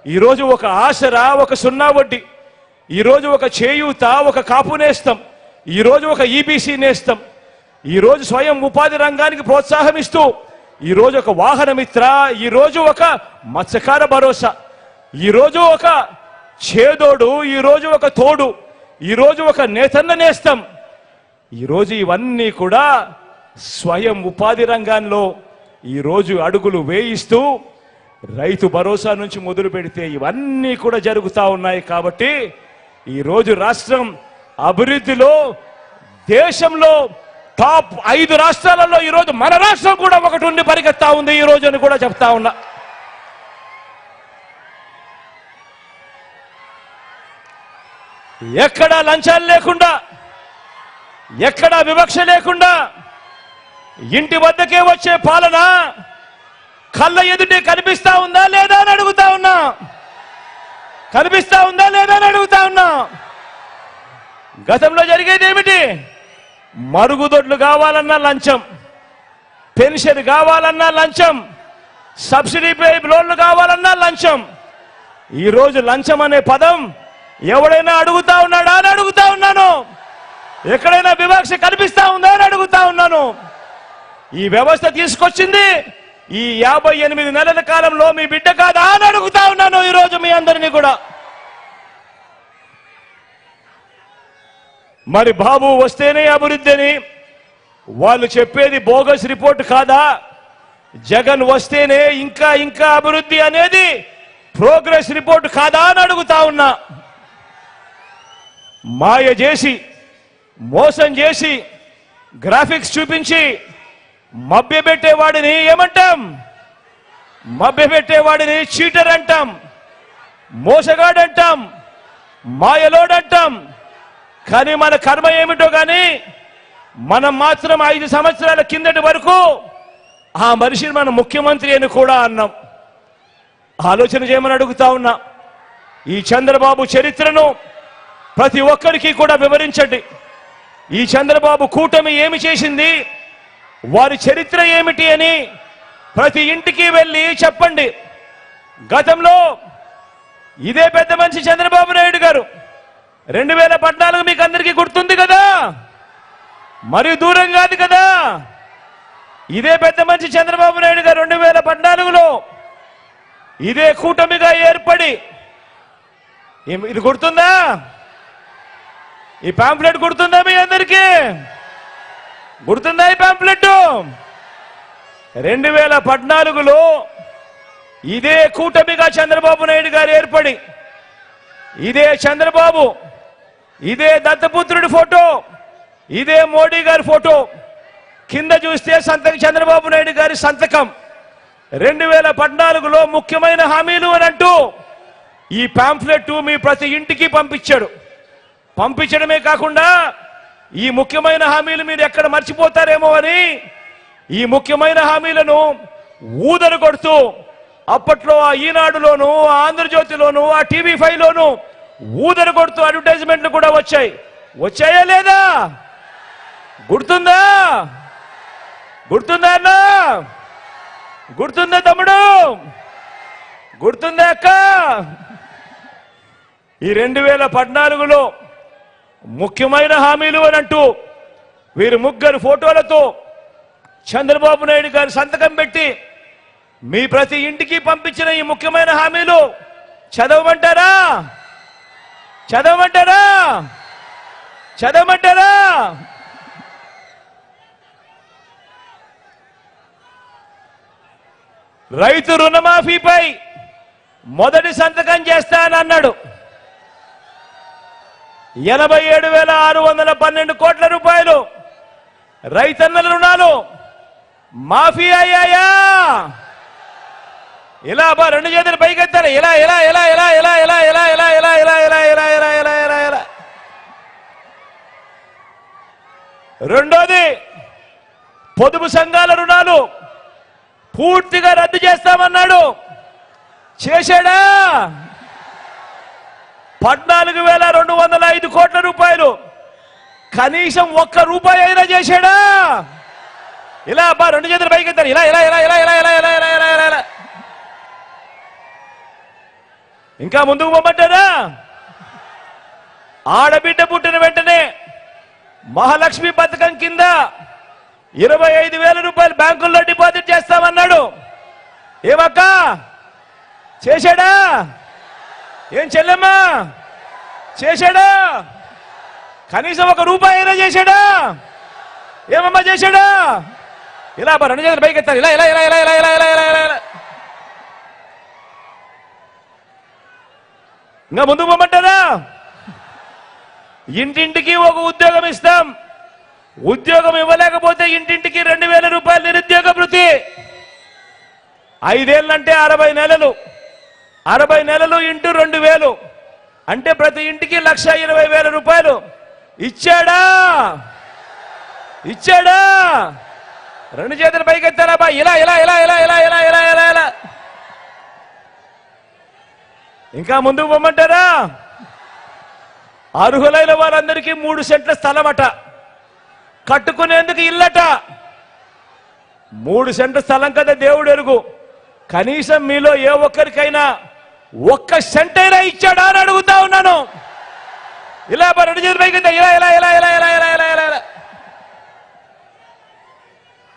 ఈరోజు ఒక ఆసరా, ఒక 0 వడ్డీ, ఈరోజు ఒక చేయూత, ఒక కాపు నేస్తం, ఈరోజు ఒక ఈబీసీ నేస్తం, ఈరోజు స్వయం ఉపాధి రంగానికి ప్రోత్సాహం ఇస్తూ ఈరోజు ఒక వాహన మిత్ర, ఈరోజు ఒక మత్స్యకార భరోసా, ఈరోజు ఒక చేదోడు, ఈరోజు ఒక తోడు, ఈరోజు ఒక నేతన్న నేస్తం, ఈరోజు ఇవన్నీ కూడా స్వయం ఉపాధి రంగంలో ఈరోజు అడుగులు వేయిస్తూ రైతు భరోసా నుంచి మొదలు పెడితే ఇవన్నీ కూడా జరుగుతూ ఉన్నాయి. కాబట్టి ఈరోజు రాష్ట్రం అభివృద్ధిలో దేశంలో టాప్ 5 రాష్ట్రాలలో ఈరోజు మన రాష్ట్రం కూడా ఒకటి ఉండి పరిగెత్తా ఉంది ఈ రోజు అని కూడా చెప్తా ఉన్నా. ఎక్కడా లంచాలు లేకుండా, ఎక్కడా వివక్ష లేకుండా ఇంటి వద్దకే వచ్చే పాలన కళ్ళ ఎదుటే కనిపిస్తా ఉందా లేదా అని అడుగుతా ఉన్నా. కనిపిస్తా ఉందా లేదా అని అడుగుతా ఉన్నా. గతంలో జరిగేది ఏమిటి? మరుగుదొడ్లు కావాలన్నా లంచం, పెన్షన్ కావాలన్నా లంచం, సబ్సిడీ లోన్లు కావాలన్నా లంచం. ఈరోజు లంచం అనే పదం ఎవడైనా అడుగుతా ఉన్నాడా అని అడుగుతా ఉన్నాను. ఎక్కడైనా వివక్ష కనిపిస్తా ఉందా అని అడుగుతా ఉన్నాను. ఈ వ్యవస్థ తీసుకొచ్చింది ఈ 58 నెలల కాలంలో మీ బిడ్డ కాదా అని అడుగుతా ఉన్నాను ఈరోజు మీ అందరినీ కూడా. మరి బాబు వస్తేనే అభివృద్ధి అని వాళ్ళు చెప్పేది బోగస్ రిపోర్ట్ కాదా? జగన్ వస్తేనే ఇంకా ఇంకా అభివృద్ధి అనేది ప్రోగ్రెస్ రిపోర్ట్ కాదా అని అడుగుతా ఉన్నా. మాయ చేసి, మోసం చేసి, గ్రాఫిక్స్ చూపించి మభ్యపెట్టేవాడిని ఏమంటాం? మభ్యపెట్టేవాడిని చీటర్ అంటాం, మోసగాడంటాం, మాయలోడంటాం. కానీ మన కర్మ ఏమిటో కానీ మనం మాత్రం 5 సంవత్సరాల కిందటి వరకు ఆ మనిషిని మనం ముఖ్యమంత్రి అని కూడా అన్నాం. ఆలోచన చేయమని అడుగుతా ఉన్నా. ఈ చంద్రబాబు చరిత్రను ప్రతి ఒక్కరికి కూడా వివరించండి. ఈ చంద్రబాబు కూటమి ఏమి చేసింది, వారి చరిత్ర ఏమిటి అని ప్రతి ఇంటికి వెళ్ళి చెప్పండి. గతంలో ఇదే పెద్ద మనిషి చంద్రబాబు నాయుడు గారు 2014 మీకు అందరికీ గుర్తుంది కదా. మరి దూరం కాదు కదా. ఇదే పెద్ద మనిషి చంద్రబాబు నాయుడు గారు 2014లో ఇదే కూటమిగా ఏర్పడి, ఇది గుర్తుందా? ఈ పాంప్లెట్ గుర్తుందా మీ అందరికీ? గుర్తుందా ఈ పాంప్లెట్? 2014లో ఇదే కూటమిగా చంద్రబాబు నాయుడు గారు ఏర్పడి, ఇదే చంద్రబాబు, ఇదే దత్తపుత్రుడి ఫోటో, ఇదే మోడీ గారి ఫోటో, కింద చూస్తే సంతకం చంద్రబాబు నాయుడు గారి సంతకం. 2014లో ముఖ్యమైన హామీలు అని అంటూ ఈ పాంప్లెట్ మీ ప్రతి ఇంటికి పంపించాడు. పంపించడమే కాకుండా ఈ ముఖ్యమైన హామీలు మీరు ఎక్కడ మర్చిపోతారేమో అని ఈ ముఖ్యమైన హామీలను ఊదరు కొడుతూ అప్పట్లో ఆ ఈనాడులోను, ఆ ఆంధ్రజ్యోతిలోను, ఆ టీవీ5లోను ఊదరు కొడుతూ అడ్వర్టైజ్మెంట్లు కూడా వచ్చాయా లేదా? గుర్తుందా? గుర్తుందా అన్న? గుర్తుందా తమ్ముడు? గుర్తుందా అక్క? ఈ 2014లో ముఖ్యమైన హామీలు అని అంటూ వీరు ముగ్గురు ఫోటోలతో చంద్రబాబు నాయుడు గారు సంతకం పెట్టి మీ ప్రతి ఇంటికి పంపించిన ఈ ముఖ్యమైన హామీలు చదవమంటారా? చదవమంటారా? చదవమంటారా? రైతు రుణమాఫీపై మొదటి సంతకం చేస్తానన్నాడు. 87,612 కోట్ల రూపాయలు రైతన్నల రుణాలు మాఫీ అయ్యాయా? ఇలా బా రెండు చేతులు పైకెత్తారు. ఇలా ఇలా ఇలా ఇలా ఇలా ఇలా ఇలా ఇలా ఇలా ఇలా ఇలా ఇలా ఇలా ఇలా ఇలా ఇలా. రెండోది, పొదుపు సంఘాల రుణాలు పూర్తిగా రద్దు చేస్తామన్నాడు. చేశాడా? 14,205 కోట్ల రూపాయలు కనీసం ఒక్క రూపాయి అయినా చేశాడా? ఇలా బా రెండు చేతులు పైకెత్తారు. ఇలా ఇలా ఇలా ఇలా ఇలా ఇలా ఇలా ఇలా ఇలా ఇలా ఇలా. ఇంకా ముందుకు పోమంటారా? ఆడబిడ్డ పుట్టిన వెంటనే మహాలక్ష్మి పథకం కింద 25,000 రూపాయలు బ్యాంకుల్లో డిపాజిట్ చేస్తామన్నాడు. ఏమక్క చేశాడా? ఏం చెల్లెమ్మా చేశాడా? కనీసం ఒక రూపాయి అయినా చేశాడా? ఏమమ్మా చేశాడా? ఇలా రెండు చేతులు పైకి ఎత్తారు. ఇలా ఇలా ఇలా ఇలా ఇలా ఇలా ఇలా ఇలా ఇలా. ఇంకా ముందుకు పోమంటారా? ఇంటింటికి ఒక ఉద్యోగం ఇస్తాం. ఉద్యోగం ఇవ్వలేకపోతే ఇంటింటికి 2,000 రూపాయలు నిరుద్యోగ భృతి. 5 ఏళ్ళంటే 60 నెలలు. 60 నెలలు ఇంటూ 2,000 అంటే ప్రతి ఇంటికి 1,20,000 రూపాయలు ఇచ్చాడా? ఇచ్చాడా? రెండు చేతులు పైకెత్తారా బా? ఇలా ఇలా ఇలా ఇలా ఇలా ఇలా ఇలా ఇలా ఇలా. ఇంకా ముందుకు పోమంటారా? అర్హులైన వారందరికీ 3 సెంట్ల స్థలమట, కట్టుకునేందుకు ఇల్లట. 3 సెంట్ల స్థలం కదా దేవుడు ఎరుగు. కనీసం మీలో ఏ ఒక్కరికైనా 1 సెంట్ అయినా ఇచ్చాడా అని అడుగుతా ఉన్నాను. ఇలా రెండు చేతులు పైకి ఇలా ఇలా ఇలా ఇలా ఇలా ఇలా ఇలా ఇలా ఇలా.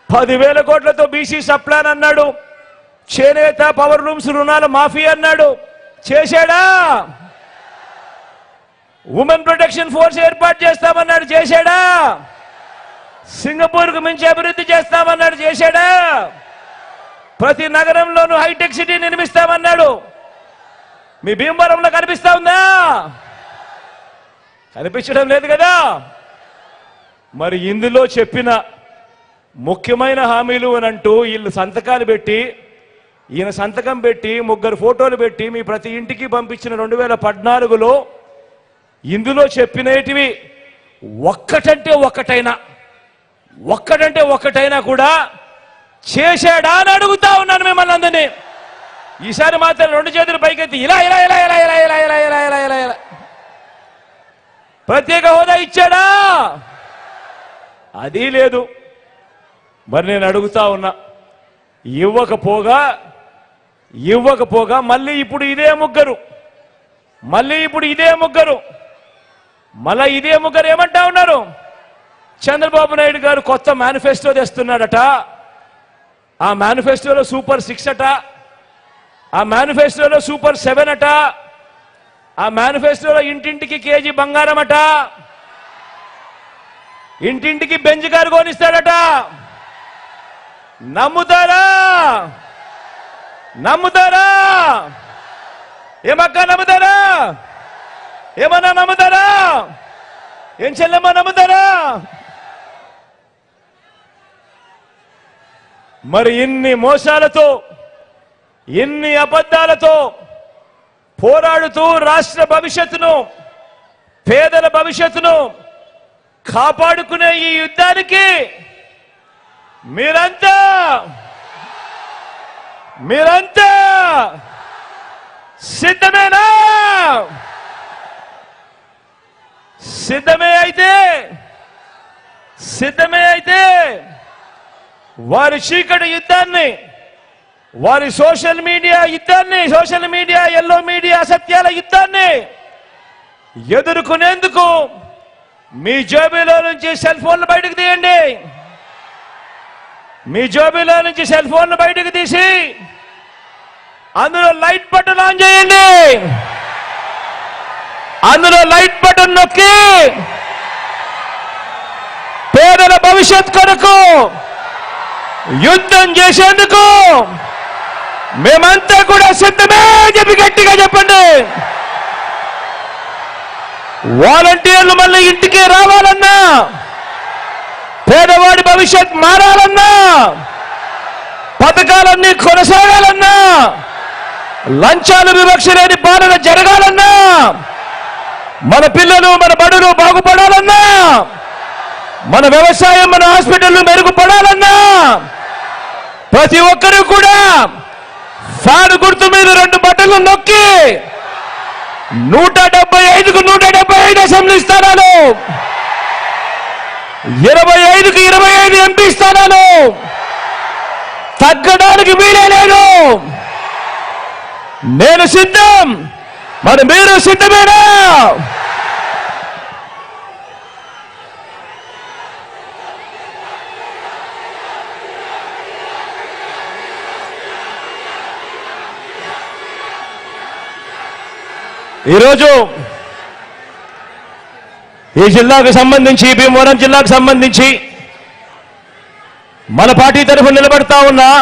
10,000 కోట్లతో బీసీ సప్లాన్ అన్నాడు. చేనేత పవర్ లూమ్స్ రుణాల మాఫీ అన్నాడు. చేశాడా? ఉమెన్ ప్రొటెక్షన్ ఫోర్స్ ఏర్పాటు చేస్తామన్నాడు. చేశాడా? సింగపూర్కు మించి అభివృద్ధి చేస్తామన్నాడు. చేశాడా? ప్రతి నగరంలోనూ హైటెక్ సిటీ నిర్మిస్తామన్నాడు. మీ భీమవరంలో కనిపిస్తా ఉందా? కనిపించడం లేదు కదా. మరి ఇందులో చెప్పిన ముఖ్యమైన హామీలు అని అంటూ వీళ్ళు సంతకాలు పెట్టి, ఈయన సంతకం పెట్టి 3 ఫోటోలు పెట్టి మీ ప్రతి ఇంటికి పంపించిన 2014లో ఇందులో చెప్పినటివి ఒక్కటంటే ఒక్కటైనా కూడా చేశాడా అని అడుగుతా ఉన్నాను మిమ్మల్ని అందరినీ. ఈసారి మాత్రం రెండు చేతులు పైకెత్తి ఇలా ఇలా ఇలా ఇలా ఇలా ఇలా ఇలా ఇలా ఇలా ఇలా ఇలా. ప్రత్యేక హోదా ఇచ్చాడా? అది లేదు. మరి నేను అడుగుతా ఉన్నా, ఇవ్వకపోగా మళ్ళీ ఇప్పుడు ఇదే ముగ్గురు మళ్ళీ ఇదే ముగ్గురు ఏమంటా ఉన్నారు? చంద్రబాబు నాయుడు గారు కొత్త మేనిఫెస్టో తెస్తున్నాడట. ఆ మేనిఫెస్టోలో సూపర్ 6 అట, ఆ మేనిఫెస్టోలో సూపర్ 7 అట, ఆ మేనిఫెస్టోలో ఇంటింటికి కేజీ బంగారం అట, ఇంటింటికి బెంజ్ కారు కొనిస్తాడట. నమ్ముతారా? నమ్ముతారా? ఏమక్క నమ్ముతారా? ఏమన్నా నమ్ముతారా? ఏం చెల్లెమ్మ నమ్ముతారా? మరి ఇన్ని మోసాలతో, ఇన్ని అబద్ధాలతో పోరాడుతూ రాష్ట్ర భవిష్యత్తును, పేదల భవిష్యత్తును కాపాడుకునే ఈ యుద్ధానికి మీరంతా సిద్ధమేనా? సిద్ధమే అయితే వారి చీకటి యుద్ధాన్ని, వారి సోషల్ మీడియా యుద్ధాన్ని, సోషల్ మీడియా, ఎల్లో మీడియా అసత్యాల యుద్ధాన్ని ఎదుర్కొనేందుకు మీ జేబులో నుంచి సెల్ ఫోన్లు బయటకు తీయండి. మీ జేబులో నుంచి సెల్ ఫోన్లు బయటకు తీసి అందులో లైట్ బటన్ ఆన్ చేయండి. అందులో లైట్ బటన్ నొక్కి పేదల భవిష్యత్ కొరకు యుద్ధం చేసేందుకు మేమంతా కూడా సిద్ధమే చెప్పి గట్టిగా చెప్పండి. వాలంటీర్లు మళ్ళీ ఇంటికి రావాలన్నా, పేదవాడి భవిష్యత్ మారాలన్నా, పథకాలన్నీ కొనసాగాలన్నా, లంచాలు వివక్ష లేని పాలన జరగాలన్నా, మన పిల్లలు, మన బడులు బాగుపడాలన్నా, మన వ్యవసాయం, మన హాస్పిటళ్లు మెరుగుపడాలన్నా ప్రతి ఒక్కరూ కూడా ఫ్యాన్ గుర్తు మీద 2 బటన్లు నొక్కి 175కు 175 అసెంబ్లీ స్థానాలు, 25కు 25 ఎంపీ స్థానాలు తగ్గడానికి వీలే లేదు. నేను సిద్ధం, మరి మీరు సిద్ధమేనా? ఈరోజు ఈ జిల్లాకు సంబంధించి, భీమవరం జిల్లాకు సంబంధించి మన పార్టీ తరఫున నిలబడతా ఉన్నా